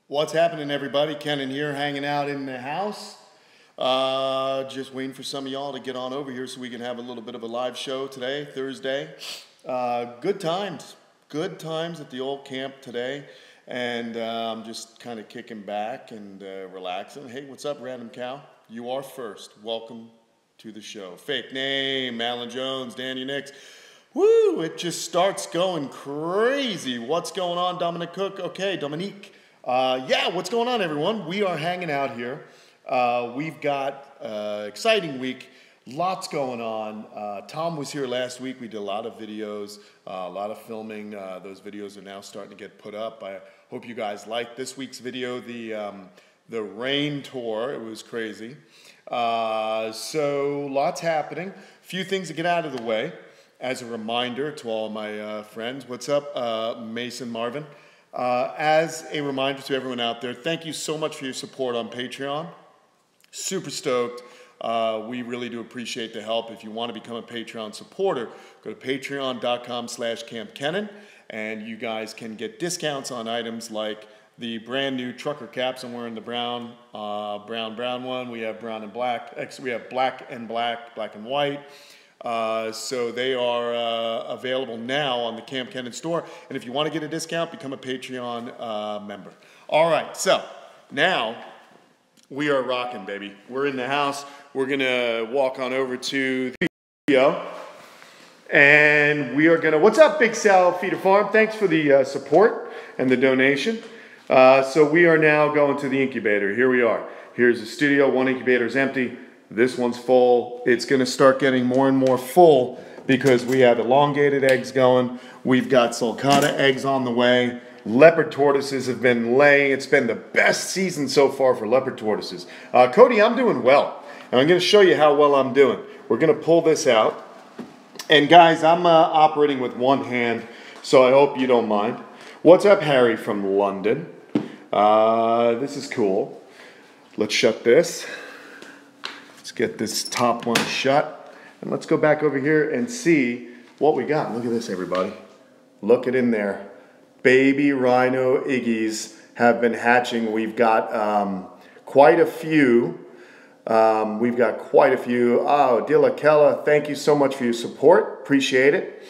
What's happening, everybody? Kenan here, hanging out in the house. Just waiting for some of y'all to get on over here so we can have a little bit of a live show today, Thursday. Good times at the old camp today. And I'm just kind of kicking back and relaxing. Hey, what's up, Random Cow? You are first. Welcome to the show. Fake name, Alan Jones, Danny Nix. Woo, it just starts going crazy. What's going on, Dominic Cook? Okay, Dominique. Yeah, what's going on, everyone? We are hanging out here. We've got exciting week. Lots going on. Tom was here last week. We did a lot of videos, a lot of filming. Those videos are now starting to get put up. I hope you guys liked this week's video, the rain tour. It was crazy. So lots happening. A few things to get out of the way. As a reminder to all my friends, what's up, Mason Marvin? As a reminder to everyone out there, thank you so much for your support on Patreon. Super stoked. We really do appreciate the help. If you want to become a Patreon supporter, go to patreon.com/Kamp Kenan, and you guys can get discounts on items like the brand new trucker caps. I'm wearing the brown one. We have brown and black. Actually, we have black and white. So they are available now on the Kamp Kenan store. And if you want to get a discount, become a Patreon member. All right, so now we are rocking, baby. We're in the house. We're going to walk on over to the studio. And we are going to... What's up, Big Sal Feeder Farm? Thanks for the support and the donation. So we are now going to the incubator. Here we are. Here's the studio. One incubator is empty. This one's full. It's going to start getting more and more full because we have elongated eggs going. We've got sulcata eggs on the way. Leopard tortoises have been laying. It's been the best season so far for leopard tortoises. Cody, I'm doing well. And I'm going to show you how well I'm doing. We're going to pull this out. And guys, I'm operating with one hand, so I hope you don't mind. What's up, Harry from London? This is cool. Let's shut this. Let's get this top one shut. And let's go back over here and see what we got. Look at this, everybody. Look it in there. Baby Rhino Iggies have been hatching. We've got quite a few. Oh, Dilla Kella, thank you so much for your support. Appreciate it.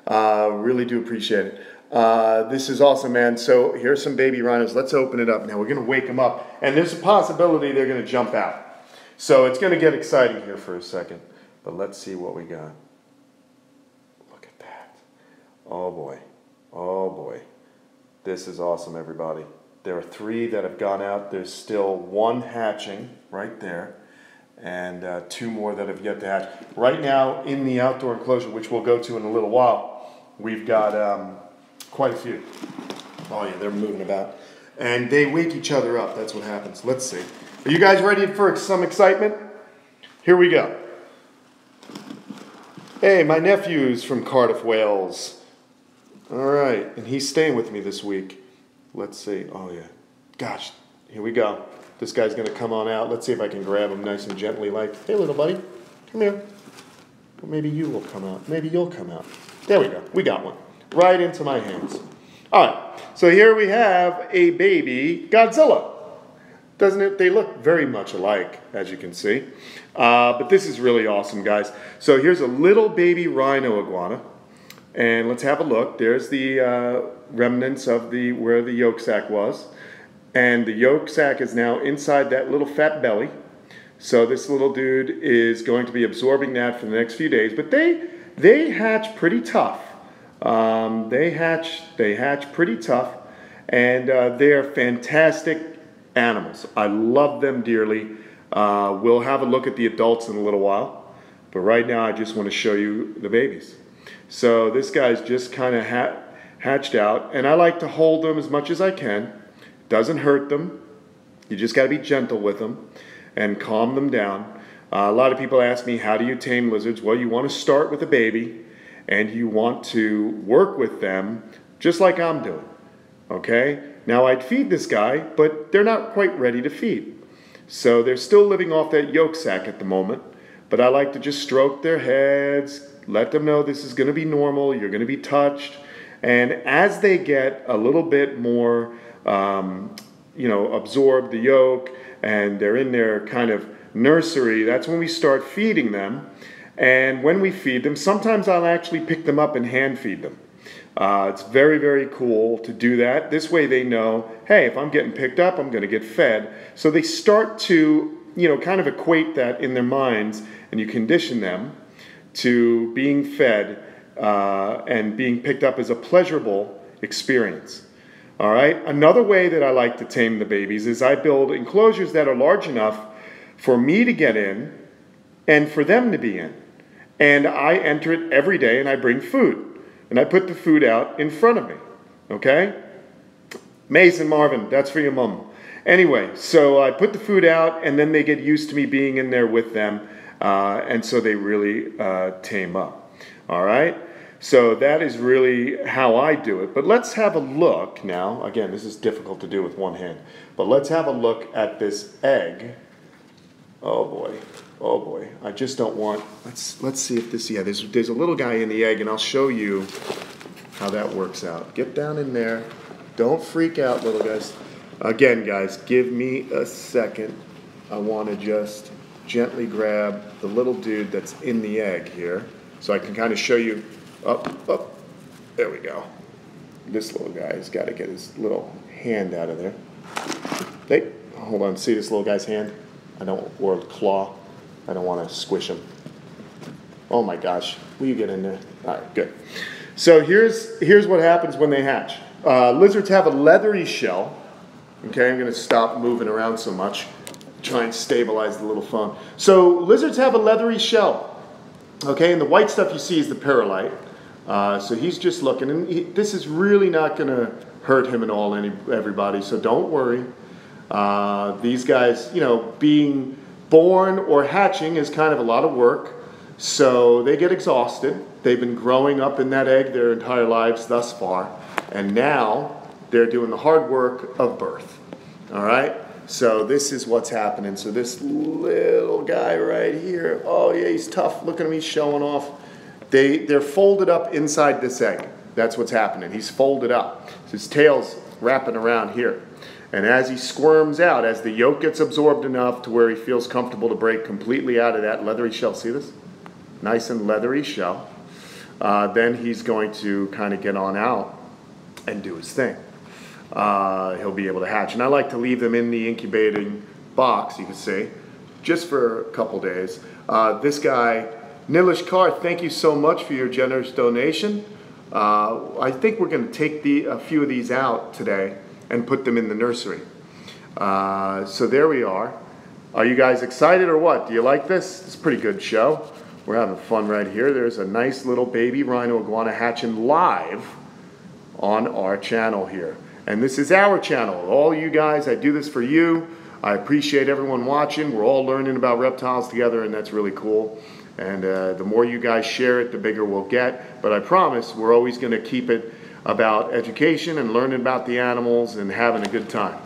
Really do appreciate it. This is awesome, man. So here's some baby rhinos. Let's open it up. Now we're going to wake them up. And there's a possibility they're going to jump out. So it's going to get exciting here for a second, but let's see what we got. Look at that. Oh boy. Oh boy. This is awesome, everybody. There are 3 that have gone out. There's still 1 hatching right there, and 2 more that have yet to hatch. Right now in the outdoor enclosure, which we'll go to in a little while, we've got quite a few. Oh yeah, they're moving about. And they wake each other up. That's what happens. Let's see. Are you guys ready for some excitement? Here we go. Hey, my nephew's from Cardiff, Wales. All right, and he's staying with me this week. Let's see. Oh, yeah. Gosh, here we go. This guy's going to come on out. Let's see if I can grab him nice and gently like, hey, little buddy, come here. Or maybe you will come out. Maybe you'll come out. There we go. We got one. Right into my hands. All right, so here we have a baby Godzilla. Doesn't it? They look very much alike, as you can see. But this is really awesome, guys. So here's a little baby Rhino Iguana. And let's have a look. There's the remnants of where the yolk sac was. And the yolk sac is now inside that little fat belly. So this little dude is going to be absorbing that for the next few days. But they hatch pretty tough. They hatch pretty tough. And they're fantastic animals. I love them dearly. We'll have a look at the adults in a little while, but right now I just want to show you the babies. So this guy's just kind of hatched out, and I like to hold them as much as I can. Doesn't hurt them. You just got to be gentle with them and calm them down. A lot of people ask me, how do you tame lizards? Well, you want to start with a baby, and you want to work with them just like I'm doing. Okay? Now I'd feed this guy, but they're not quite ready to feed. So they're still living off that yolk sac at the moment, but I like to just stroke their heads, let them know this is going to be normal, you're going to be touched, and as they get a little bit more absorb the yolk and they're in their kind of nursery, that's when we start feeding them. And when we feed them, sometimes I'll actually pick them up and hand feed them. It's very, very cool to do that. This way they know, hey, if I'm getting picked up, I'm going to get fed. So they start to, kind of equate that in their minds, and you condition them to being fed and being picked up as a pleasurable experience. All right. Another way that I like to tame the babies is I build enclosures that are large enough for me to get in and for them to be in. And I enter it every day and I bring food. And I put the food out in front of me. Okay? Mason, Marvin, that's for your mom. Anyway, so I put the food out and then they get used to me being in there with them. And so they really tame up. All right? So that is really how I do it. But let's have a look now. Again, this is difficult to do with one hand. But let's have a look at this egg. Oh boy. Oh boy. I just don't want... Let's see if this... Yeah, there's a little guy in the egg, and I'll show you how that works out. Get down in there. Don't freak out, little guys. Again, guys, give me a second. I want to just gently grab the little dude that's in the egg here so I can kind of show you... Up. There we go. This little guy's got to get his little hand out of there. Hey, hold on. See this little guy's hand? Or claw. I don't want to squish him. Oh my gosh. Will you get in there? All right, good. So here's what happens when they hatch. Lizards have a leathery shell. Okay, I'm going to stop moving around so much. Try and stabilize the little phone. So lizards have a leathery shell. Okay, and the white stuff you see is the perlite. So he's just looking, and this is really not going to hurt him at all, everybody, so don't worry. These guys, being born or hatching is kind of a lot of work, so they get exhausted. They've been growing up in that egg their entire lives thus far, and now they're doing the hard work of birth. All right? So this is what's happening. So this little guy right here, oh yeah, he's tough. Look at him, he's showing off. They're folded up inside this egg. That's what's happening. He's folded up. So his tail's wrapping around here. And as he squirms out, as the yolk gets absorbed enough to where he feels comfortable to break completely out of that leathery shell, see this? Nice and leathery shell. Then he's going to kind of get on out and do his thing. He'll be able to hatch. And I like to leave them in the incubating box, you can see, just for a couple days. This guy, Nilish Kar, thank you so much for your generous donation. I think we're going to take a few of these out today and put them in the nursery. So there we are. Are you guys excited or what? Do you like this? It's a pretty good show. We're having fun right here. There's a nice little baby Rhino Iguana hatching live on our channel here. And this is our channel. All you guys, I do this for you. I appreciate everyone watching. We're all learning about reptiles together, and that's really cool. And the more you guys share it, the bigger we'll get. But I promise we're always going to keep it about education and learning about the animals and having a good time.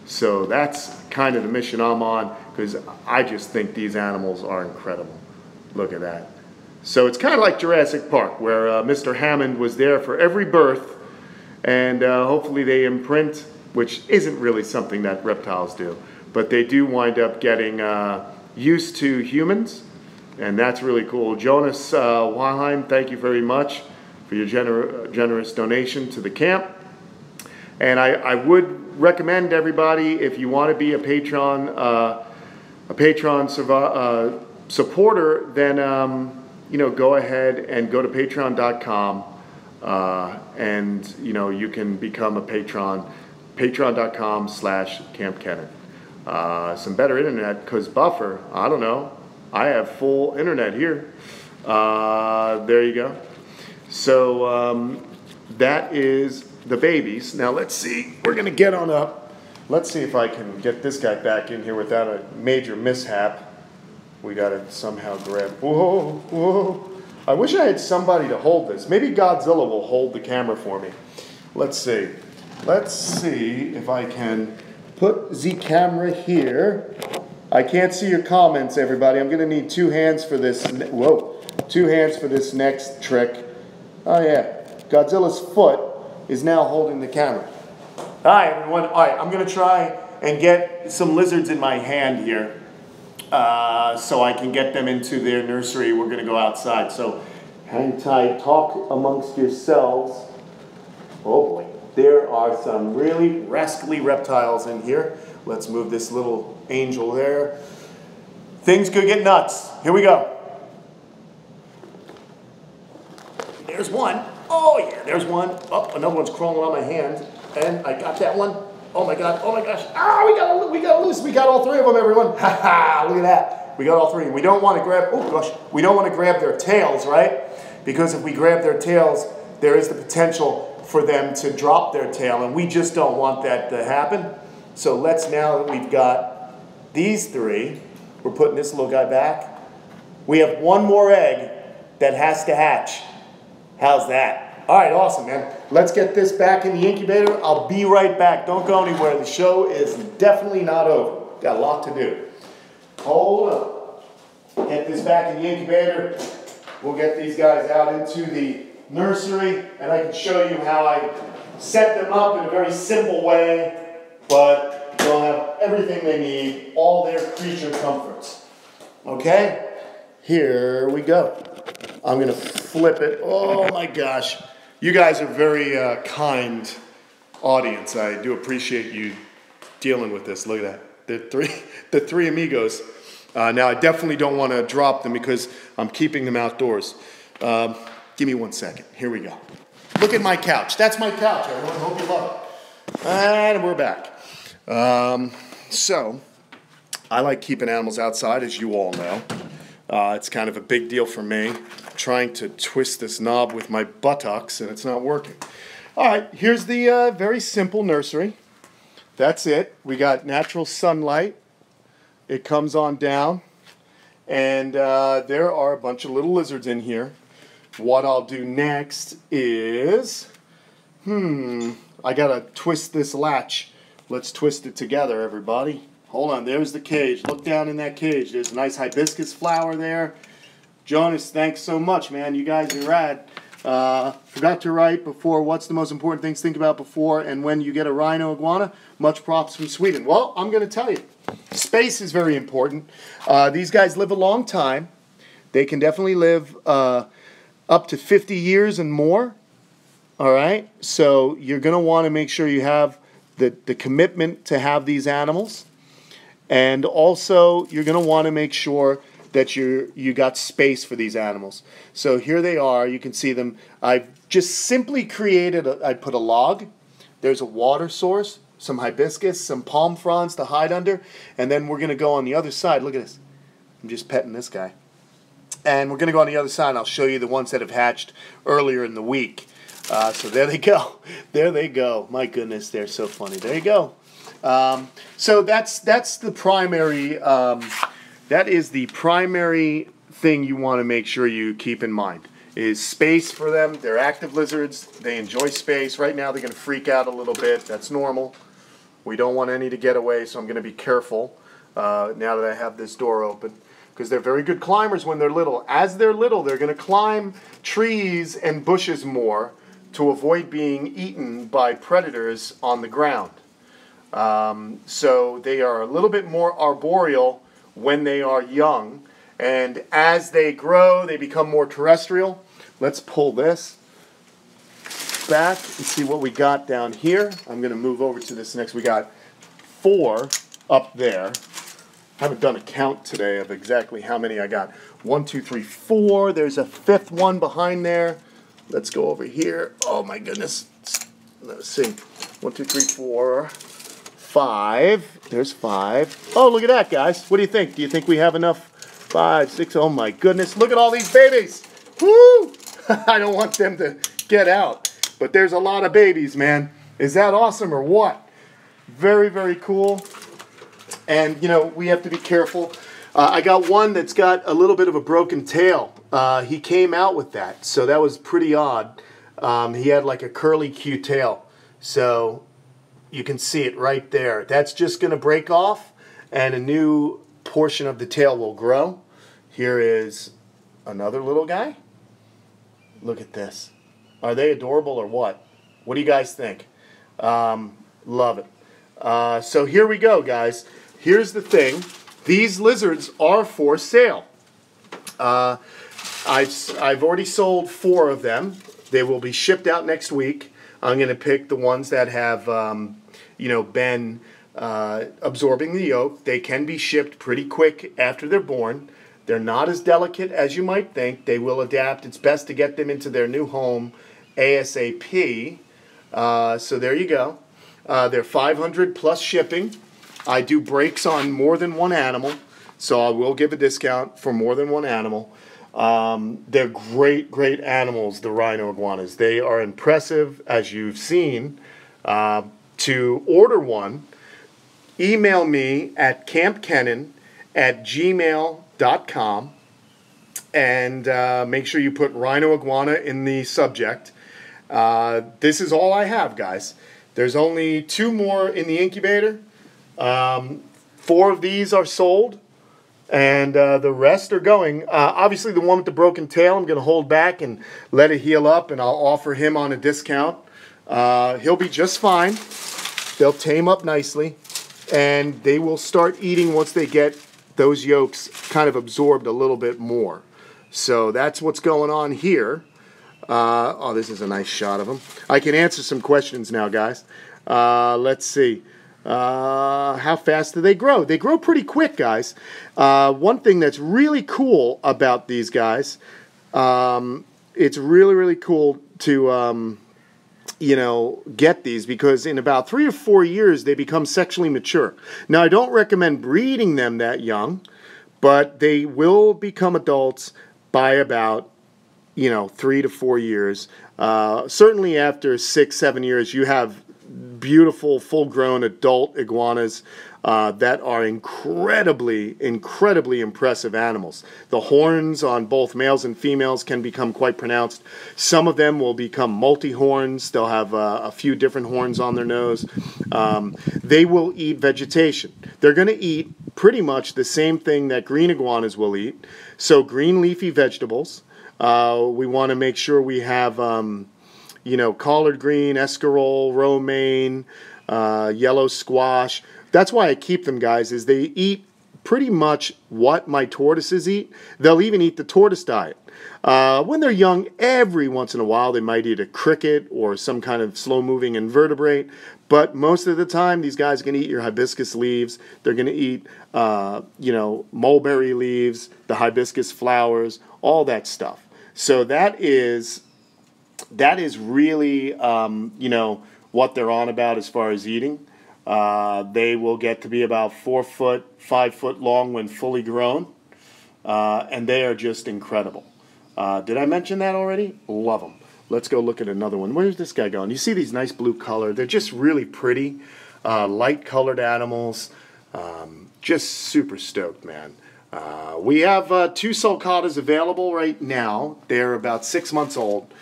So that's kind of the mission I'm on, because I just think these animals are incredible. Look at that. So it's kind of like Jurassic Park, where Mr. Hammond was there for every birth, and hopefully they imprint, which isn't really something that reptiles do, but they do wind up getting used to humans, and that's really cool. Jonas Walheim, thank you very much for your generous donation to the camp. And I would recommend everybody, if you want to be a Patreon supporter, then go ahead and go to patreon.com and you can become a patron. Patreon.com/Kamp Kenan. Some better internet, because buffer, I don't know. I have full internet here. There you go. So that is the babies. Now let's see. We're going to get on up. Let's see if I can get this guy back in here without a major mishap. We got to somehow grab. Whoa, whoa. I wish I had somebody to hold this. Maybe Godzilla will hold the camera for me. Let's see. Let's see if I can put the camera here. I can't see your comments, everybody. I'm going to need 2 hands for this. Whoa. 2 hands for this next trick. Oh, yeah. Godzilla's foot is now holding the camera. Hi everyone. All right, I'm gonna try and get some lizards in my hand here, so I can get them into their nursery. We're gonna go outside. So hang tight. Talk amongst yourselves. Oh boy, there are some really rascally reptiles in here. Let's move this little angel there. Things could get nuts. Here we go. There's one. Oh yeah, there's one. Oh, another one's crawling on my hand. And I got that one. Oh my god, oh my gosh. Ah, we got loose. We got all three of them, everyone. Ha ha, look at that. We got all three. We don't want to grab, oh gosh, we don't want to grab their tails, right? Because if we grab their tails, there is the potential for them to drop their tail, and we just don't want that to happen. So let's, now that we've got these three, we're putting this little guy back. We have one more egg that has to hatch. How's that? All right, awesome, man. Let's get this back in the incubator. I'll be right back. Don't go anywhere. The show is definitely not over. Got a lot to do. Hold up. Get this back in the incubator. We'll get these guys out into the nursery, and I can show you how I set them up in a very simple way, but they'll have everything they need, all their creature comforts. Okay? Here we go. I'm going to flip it. Oh my gosh. You guys are very kind audience. I do appreciate you dealing with this. Look at that. The three amigos. Now, I definitely don't want to drop them because I'm keeping them outdoors. Give me 1 second. Here we go. Look at my couch. That's my couch, everyone. Hope you love it. And we're back. So, I like keeping animals outside, as you all know. It's kind of a big deal for me. Trying to twist this knob with my buttocks, and it's not working. All right, here's the very simple nursery. That's it. We got natural sunlight. It comes on down, and there are a bunch of little lizards in here. What I'll do next is, I gotta twist this latch. Let's twist it together, everybody. Hold on, there's the cage. Look down in that cage. There's a nice hibiscus flower there. Jonas, thanks so much, man. You guys are rad. Forgot to write before, what's the most important things to think about before and when you get a rhino iguana? Much props from Sweden. Well, I'm going to tell you. Space is very important. These guys live a long time. They can definitely live up to 50 years and more. All right? So you're going to want to make sure you have the commitment to have these animals. And also, you're going to want to make sure that you got space for these animals. So here they are. You can see them. I've just simply created, I put a log. There's a water source, some hibiscus, some palm fronds to hide under. And then we're going to go on the other side. Look at this. I'm just petting this guy. And we're going to go on the other side, and I'll show you the ones that have hatched earlier in the week. So there they go. There they go. My goodness, they're so funny. There you go. So that's the primary, that is the primary thing you want to make sure you keep in mind, is space for them. They're active lizards. They enjoy space. Right now they're going to freak out a little bit. That's normal. We don't want any to get away, so I'm going to be careful now that I have this door open, because they're very good climbers when they're little. As they're little, they're going to climb trees and bushes more to avoid being eaten by predators on the ground. So they are a little bit more arboreal when they are young, and as they grow, they become more terrestrial. Let's pull this back and see what we got down here. I'm going to move over to this next. We got 4 up there. I haven't done a count today of exactly how many I got. 1, 2, 3, 4. There's a 5th one behind there. Let's go over here. Oh my goodness. Let's see. 1, 2, 3, 4. 5. There's 5. Oh, look at that, guys. What do you think? Do you think we have enough? 5, 6. Oh, my goodness. Look at all these babies. Woo! I don't want them to get out. But there's a lot of babies, man. Is that awesome or what? Very, very cool. And, you know, we have to be careful. I got one that's got a little bit of a broken tail. He came out with that, so that was pretty odd. He had like a curly Q tail. So you can see it right there. That's just going to break off, and a new portion of the tail will grow. Here is another little guy. Look at this. Are they adorable or what? What do you guys think? Love it. So here we go, guys. Here's the thing. These lizards are for sale. I've already sold 4 of them. They will be shipped out next week. I'm going to pick the ones that have, been absorbing the yolk. They can be shipped pretty quick after they're born. They're not as delicate as you might think. They will adapt. It's best to get them into their new home ASAP. So there you go. They're $500 plus shipping. I do breaks on more than one animal, so I will give a discount for more than one animal. They're great, great animals, the Rhino Iguanas. They are impressive, as you've seen. To order one, email me at kampkenan@gmail.com and make sure you put Rhino Iguana in the subject. This is all I have, guys. There's only 2 more in the incubator. 4 of these are sold, and the rest are going. Obviously, the one with the broken tail, I'm going to hold back and let it heal up, and I'll offer him on a discount. He'll be just fine. They'll tame up nicely, and they will start eating once they get those yolks kind of absorbed a little bit more. So that's what's going on here. Oh, this is a nice shot of them. I can answer some questions now, guys. Let's see. How fast do they grow? They grow pretty quick, guys. One thing that's really cool about these guys, it's really, really cool to, get these, because in about 3 or 4 years, they become sexually mature. Now, I don't recommend breeding them that young, but they will become adults by about 3 to 4 years. Certainly after 6, 7 years, you have beautiful, full-grown adult iguanas that are incredibly, incredibly impressive animals. The horns on both males and females can become quite pronounced. Some of them will become multi-horns. They'll have a few different horns on their nose. They will eat vegetation. They're going to eat pretty much the same thing that green iguanas will eat. So green leafy vegetables. We want to make sure we have, collard green, escarole, romaine, yellow squash. That's why I keep them, guys, is they eat pretty much what my tortoises eat. They'll even eat the tortoise diet. When they're young, every once in a while, they might eat a cricket or some kind of slow-moving invertebrate. But most of the time, these guys are going to eat your hibiscus leaves. They're going to eat, mulberry leaves, the hibiscus flowers, all that stuff. So that is really, what they're on about as far as eating. They will get to be about 4 foot, 5 foot long when fully grown, and they are just incredible. Did I mention that already? Love them. Let's go look at another one. Where's this guy going? You see these nice blue color. They're just really pretty, light-colored animals. Just super stoked, man. We have 2 sulcatas available right now. They're about 6 months old.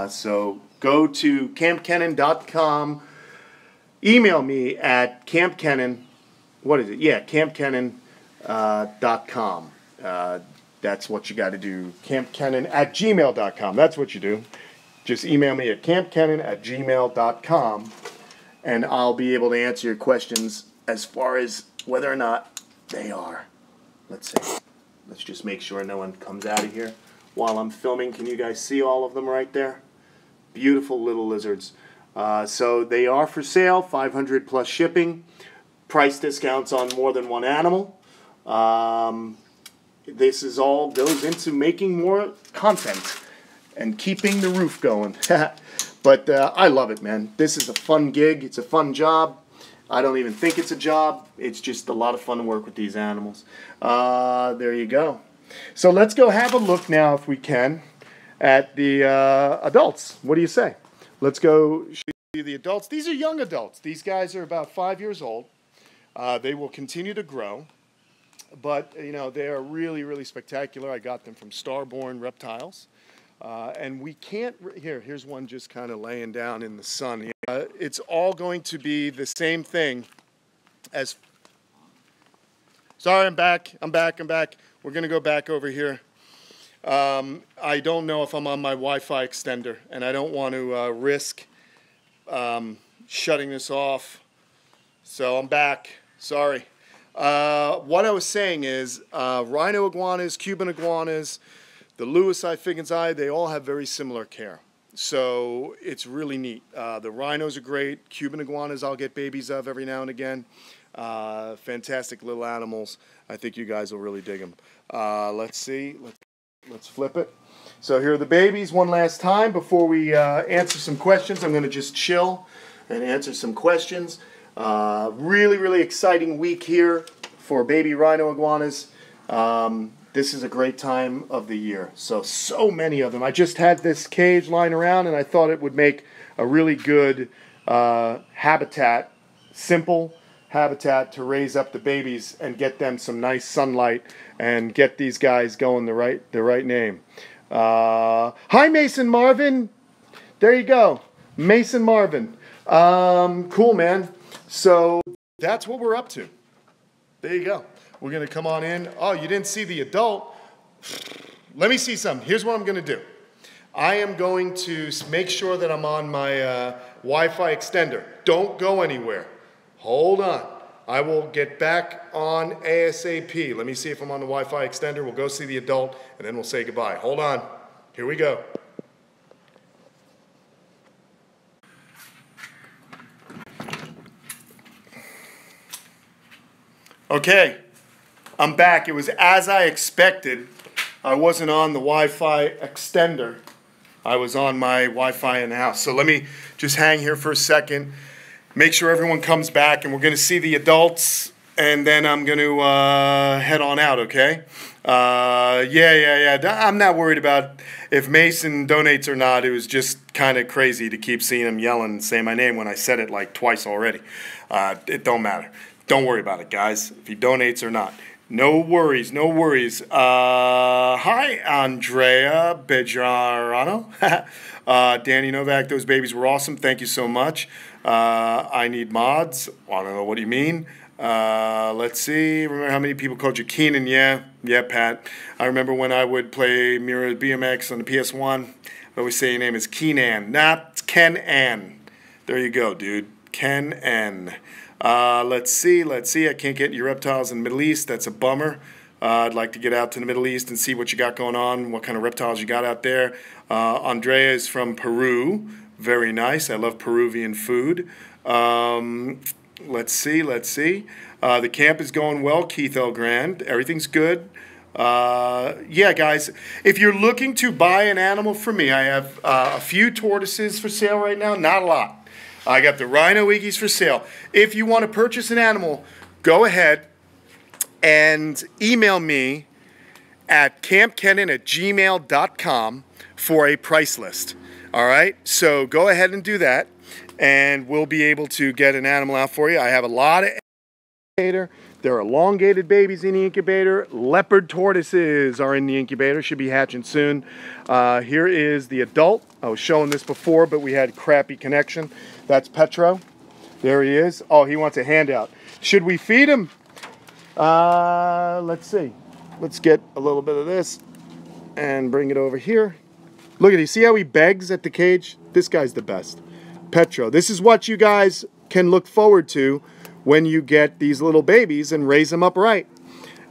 So go to kampkenan.com. Email me at kampkenan. What is it? Yeah, kampkenan.com. That's what you got to do. kampkenan@gmail.com. That's what you do. Just email me at kampkenan@gmail.com, and I'll be able to answer your questions as far as whether or not they are. Let's see. Let's just make sure no one comes out of here while I'm filming. Can you guys see all of them right there? Beautiful little lizards. So they are for sale, 500 plus shipping, price discounts on more than one animal. This is all goes into making more content and keeping the roof going. But I love it, man. This is a fun gig. It's a fun job. I don't even think it's a job. It's just a lot of fun to work with these animals. There you go. So let's go have a look now, if we can, at the adults. What do you say? Let's go show you the adults. These are young adults. These guys are about 5 years old. They will continue to grow. But, they are really, really spectacular. I got them from Starborn Reptiles. And we can't, here's one just kind of laying down in the sun. It's all going to be the same thing as, sorry, I'm back. We're going to go back over here. I don't know if I'm on my Wi-Fi extender, and I don't want to risk shutting this off. So I'm back. Sorry. What I was saying is Rhino iguanas, Cuban iguanas, the Lewisii, Figgins-eye, they all have very similar care. So it's really neat. The rhinos are great. Cuban iguanas I'll get babies of every now and again. Fantastic little animals. I think you guys will really dig them. Let's see. Let's flip it. So here are the babies one last time before we answer some questions. I'm going to just chill and answer some questions. Really, really exciting week here for baby rhino iguanas. This is a great time of the year. So many of them. I just had this cage lying around and I thought it would make a really good habitat, simple habitat to raise up the babies and get them some nice sunlight and get these guys going the right name. Hi Mason Marvin. There you go. Mason Marvin. Cool, man. So that's what we're up to. There you go. We're going to come on in. Oh, you didn't see the adult? Let me see something. Here's what I'm going to do. I am going to make sure that I'm on my Wi-Fi extender. Don't go anywhere. Hold on. I will get back on ASAP. Let me see if I'm on the Wi-Fi extender. We'll go see the adult, and then we'll say goodbye. Hold on. Here we go. Okay, I'm back. It was as I expected. I wasn't on the Wi-Fi extender. I was on my Wi-Fi in the house. So let me just hang here for a second, make sure everyone comes back, and we're going to see the adults, and then I'm going to head on out, okay? Yeah. I'm not worried about if Mason donates or not. It was just kind of crazy to keep seeing him yelling and say my name when I said it like twice already. It don't matter. Don't worry about it, guys, if he donates or not. No worries, no worries. Hi, Andrea Bejarano. Danny Novak, those babies were awesome. Thank you so much. I need mods. I don't know what you mean. Let's see. Remember how many people called you Kenan? Yeah, Pat. I remember when I would play Mirror BMX on the PS1. I always say your name is Kenan. Nah, it's Kenan. There you go, dude. Kenan. Let's see. I can't get your reptiles in the Middle East. That's a bummer. I'd like to get out to the Middle East and see what you got going on, what kind of reptiles you got out there. Andrea is from Peru. Very nice. I love Peruvian food. Let's see. The camp is going well, Keith L. Grand. Everything's good. Yeah, guys, if you're looking to buy an animal from me, I have a few tortoises for sale right now. Not a lot. I got the Rhino Iguanas for sale. If you want to purchase an animal, go ahead and email me at kampkenan@gmail.com for a price list. All right? So go ahead and do that, and we'll be able to get an animal out for you. I have a lot of incubator. There are elongated babies in the incubator. Leopard tortoises are in the incubator. Should be hatching soon. Here is the adult. I was showing this before, but we had crappy connection. That's Petro. There he is. Oh, he wants a handout. Should we feed him? Let's see. Let's get a little bit of this and bring it over here. Look at it. See how he begs at the cage? This guy's the best. Petro. This is what you guys can look forward to when you get these little babies and raise them up right.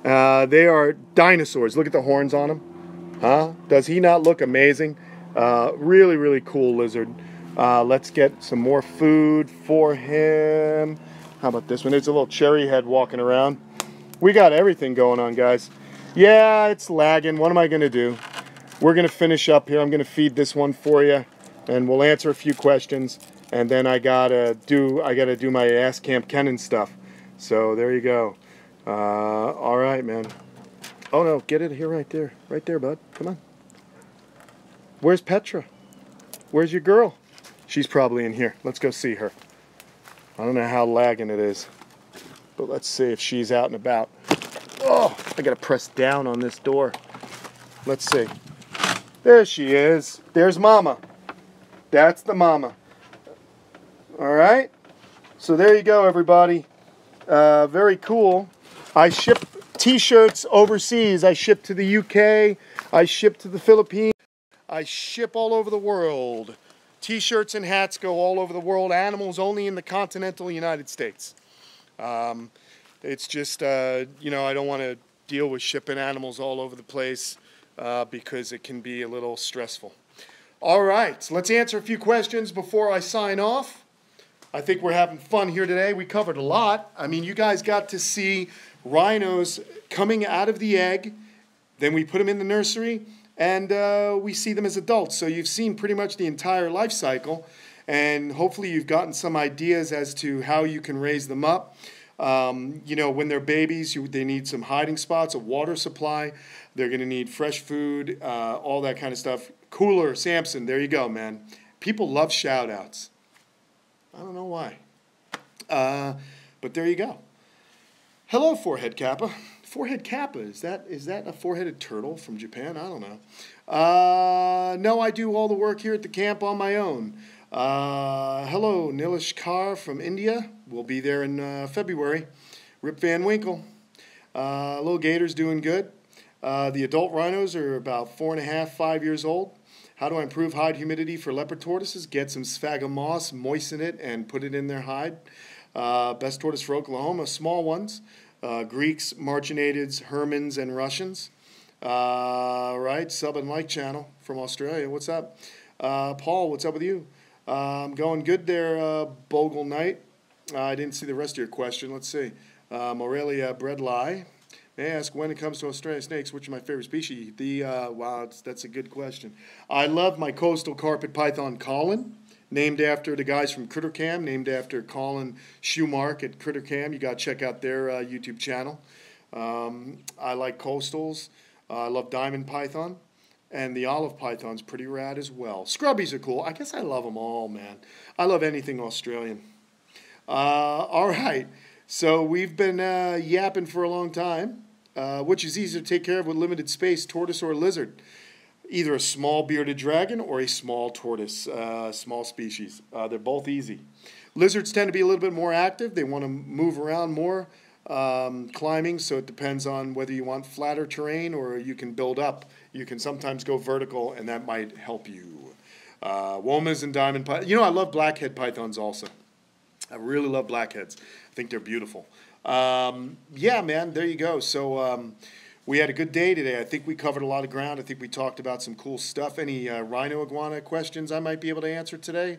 They are dinosaurs. Look at the horns on them. Huh? Does he not look amazing? Really, really cool lizard. Let's get some more food for him. How about this one? There's a little cherry head walking around. We got everything going on, guys. Yeah, it's lagging. What am I going to do? We're going to finish up here. I'm going to feed this one for you, and we'll answer a few questions. And then I gotta do my Ask Kamp Kenan stuff. So there you go. All right, man. Oh no, get it here, right there, bud. Come on. Where's Petra? Where's your girl? She's probably in here. Let's go see her. I don't know how lagging it is, but let's see if she's out and about. Oh, I gotta press down on this door. Let's see. There she is. There's Mama. That's the Mama. All right, so there you go, everybody. Very cool. I ship t-shirts overseas. I ship to the UK. I ship to the Philippines. I ship all over the world. T-shirts and hats go all over the world. Animals only in the continental United States. It's just, you know, I don't want to deal with shipping animals all over the place because it can be a little stressful. All right, so let's answer a few questions before I sign off. I think we're having fun here today. We covered a lot. I mean, you guys got to see rhinos coming out of the egg. Then we put them in the nursery, and we see them as adults. So you've seen pretty much the entire life cycle, and hopefully you've gotten some ideas as to how you can raise them up. You know, when they're babies, they need some hiding spots, a water supply. They're going to need fresh food, all that kind of stuff. Cooler, Samson, there you go, man. People love shout-outs. I don't know why. But there you go. Hello, Forehead Kappa. Forehead Kappa, is that a four-headed turtle from Japan? I don't know. No, I do all the work here at the camp on my own. Hello, Nilesh Kar from India. We'll be there in February. Rip Van Winkle. Little Gator's doing good. The adult rhinos are about 4.5, 5 years old. How do I improve hide humidity for leopard tortoises? Get some sphagnum moss, moisten it, and put it in their hide. Best tortoise for Oklahoma, small ones. Greeks, Marginateds, Hermans, and Russians. Right, sub and like channel from Australia. What's up? Paul, what's up with you? I'm going good there, Bogle Knight. I didn't see the rest of your question. Let's see. Aurelia Breadlie. May I ask, when it comes to Australian snakes, which are my favorite species? Wow, that's a good question. I love my coastal carpet python, Colin, named after the guys from Critter Cam, named after Colin Schumark at Critter Cam. You got to check out their YouTube channel. I like coastals. I love diamond python. And the olive python's pretty rad as well. Scrubbies are cool. I guess I love them all, man. I love anything Australian. All right. So we've been yapping for a long time. Which is easier to take care of with limited space, tortoise or lizard? Either a small bearded dragon or a small tortoise, small species. They're both easy. Lizards tend to be a little bit more active. They want to move around more, climbing, so it depends on whether you want flatter terrain or you can build up. You can sometimes go vertical, and that might help you. Womas and diamond pythons. You know, I love blackhead pythons also. I really love blackheads. I think they're beautiful. Yeah, man, there you go. So we had a good day today. I think we covered a lot of ground. I think we talked about some cool stuff. Any Rhino Iguana questions I might be able to answer today?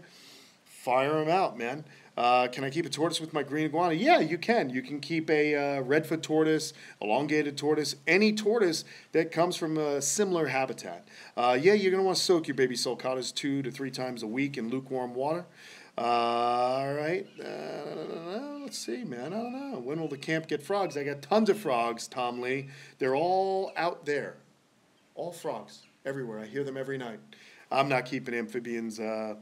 Fire them out, man. Can I keep a tortoise with my green iguana? Yeah, you can. You can keep a redfoot tortoise, elongated tortoise, any tortoise that comes from a similar habitat. Yeah, you're going to want to soak your baby sulcatas 2 to 3 times a week in lukewarm water. All right. Let's see, man. I don't know. When will the camp get frogs? I got tons of frogs, Tom Lee. They're all out there. All frogs everywhere. I hear them every night. I'm not keeping amphibians. I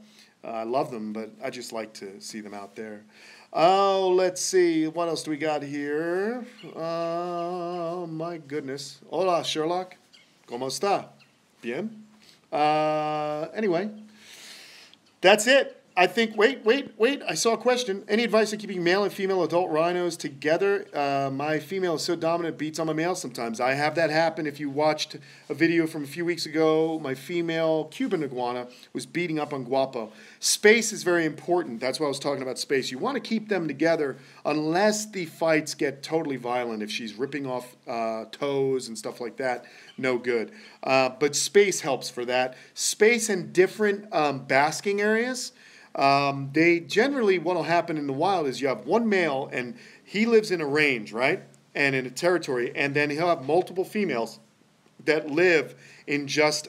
love them, but I just like to see them out there. Oh, let's see. What else do we got here? Oh, my goodness. Hola, Sherlock. ¿Cómo está? Bien? Anyway, that's it. I think, wait, I saw a question. Any advice on keeping male and female adult rhinos together? My female is so dominant it beats on my male sometimes. I have that happen. If you watched a video from a few weeks ago, my female Cuban iguana was beating up on Guapo. Space is very important. That's why I was talking about space. You want to keep them together unless the fights get totally violent. If she's ripping off toes and stuff like that, no good. But space helps for that. Space and different basking areas. They generally, what will happen in the wild is you have one male and he lives in a range, right? And in a territory, and then he'll have multiple females that live in just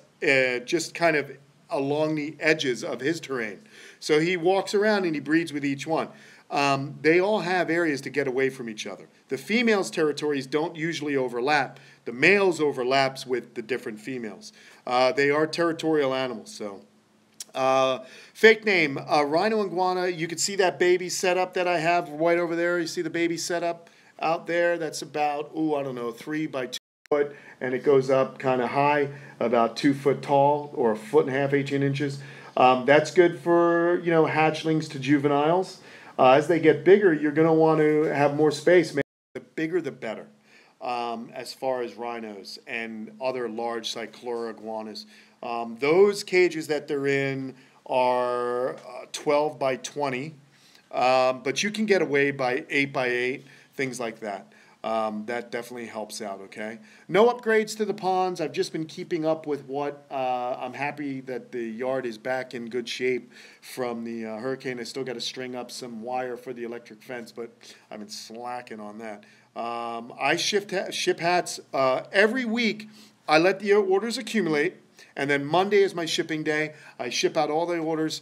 kind of along the edges of his terrain. So he walks around and he breeds with each one. They all have areas to get away from each other. The females' territories don't usually overlap. The males overlaps with the different females. They are territorial animals, so. Fake name, Rhino Iguana. You can see that baby setup that I have right over there. You see the baby setup out there? That's about, I don't know, 3 by 2 foot, and it goes up kind of high, about 2 foot tall, or 1.5 feet, 18 inches. That's good for, hatchlings to juveniles. As they get bigger, you're going to want to have more space. The bigger, the better. As far as rhinos and other large cyclura iguanas. Those cages that they're in are 12 by 20, but you can get away by 8 by 8, things like that. That definitely helps out, okay? No upgrades to the ponds. I've just been keeping up with what I'm happy that the yard is back in good shape from the hurricane. I still got to string up some wire for the electric fence, but I've been slacking on that. I ship hats every week. I let the orders accumulate, and then Monday is my shipping day. I ship out all the orders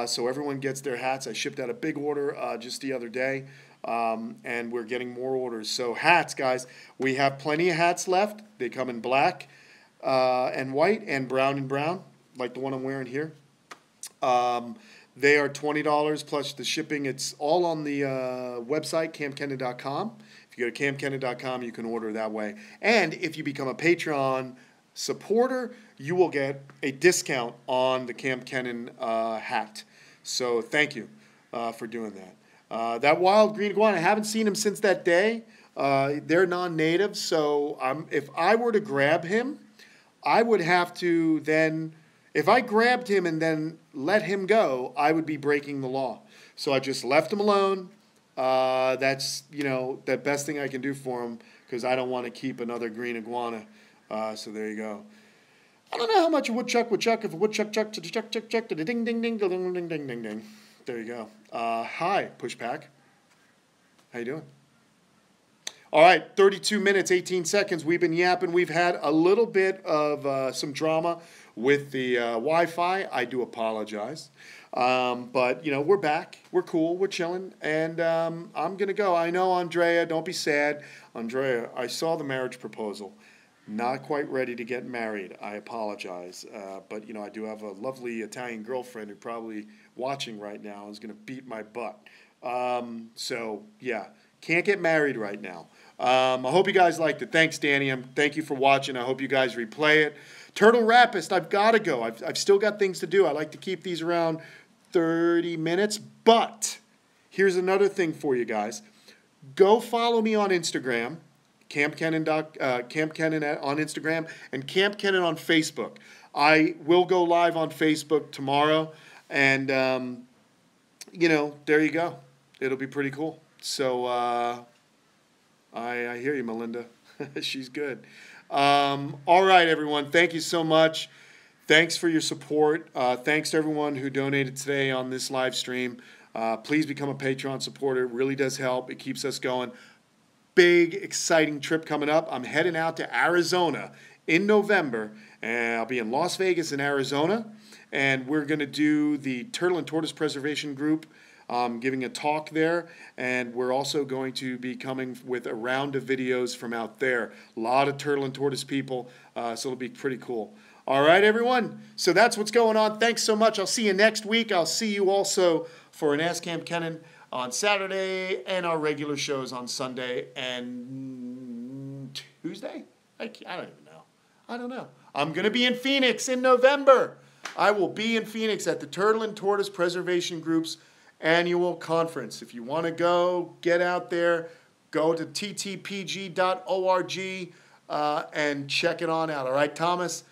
so everyone gets their hats. I shipped out a big order just the other day. And we're getting more orders. So hats, guys, we have plenty of hats left. They come in black and white and brown, like the one I'm wearing here. They are $20 plus the shipping. It's all on the website, kampkenan.com. If you go to kampkenan.com, you can order that way. And if you become a Patreon supporter, you will get a discount on the Kamp Kenan hat. So thank you for doing that. That wild green iguana, I haven't seen him since that day. They're non-native, so if I were to grab him, I would have to then, if I grabbed him and then let him go, I would be breaking the law. So I just left him alone. That's, the best thing I can do for him because I don't want to keep another green iguana. So there you go. I don't know how much a woodchuck would chuck if a woodchuck chuck to chuck, to the ding, ding, ding, ding, ding, ding, ding, ding. There you go. Hi, Pushpack. How you doing? All right, 32 minutes, 18 seconds. We've been yapping. We've had a little bit of some drama with the Wi-Fi. I do apologize. But, we're back. We're cool. We're chilling. And I'm going to go. I know, Andrea, don't be sad. Andrea, I saw the marriage proposal. Not quite ready to get married. I apologize. But, I do have a lovely Italian girlfriend who probably watching right now is going to beat my butt. So, yeah, can't get married right now. I hope you guys liked it. Thanks, Danny. Thank you for watching. I hope you guys replay it. Turtle Rapist, I've got to go. I've still got things to do. I like to keep these around 30 minutes. But here's another thing for you guys. Go follow me on Instagram. Kamp Kenan on Instagram and Kamp Kenan on Facebook. I will go live on Facebook tomorrow, and there you go. It'll be pretty cool. So I hear you, Melinda. She's good. All right, everyone. Thank you so much. Thanks for your support. Thanks to everyone who donated today on this live stream. Please become a Patreon supporter. It really does help. It keeps us going. Big, exciting trip coming up. I'm heading out to Arizona in November, and I'll be in Las Vegas in Arizona, and we're going to do the Turtle and Tortoise Preservation Group, giving a talk there, and we're also going to be coming with a round of videos from out there. A lot of turtle and tortoise people, so it'll be pretty cool. All right, everyone, so that's what's going on. Thanks so much. I'll see you next week. I'll see you also for an Ask Kamp Kenan on Saturday, and our regular shows on Sunday and Tuesday? I don't even know. I don't know. I'm going to be in Phoenix in November. I will be in Phoenix at the Turtle and Tortoise Preservation Group's annual conference. If you want to go, get out there, go to ttpg.org and check it on out. All right, Thomas?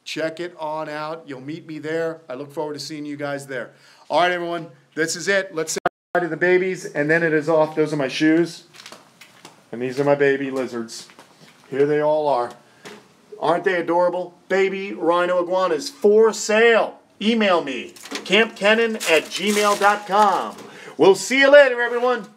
Check it on out. You'll meet me there. I look forward to seeing you guys there. All right, everyone. This is it. Let's say hi to the babies, and then it is off. Those are my shoes, and these are my baby lizards. Here they all are. Aren't they adorable? Baby Rhino Iguanas for sale. Email me, kampkenan@gmail.com. We'll see you later, everyone.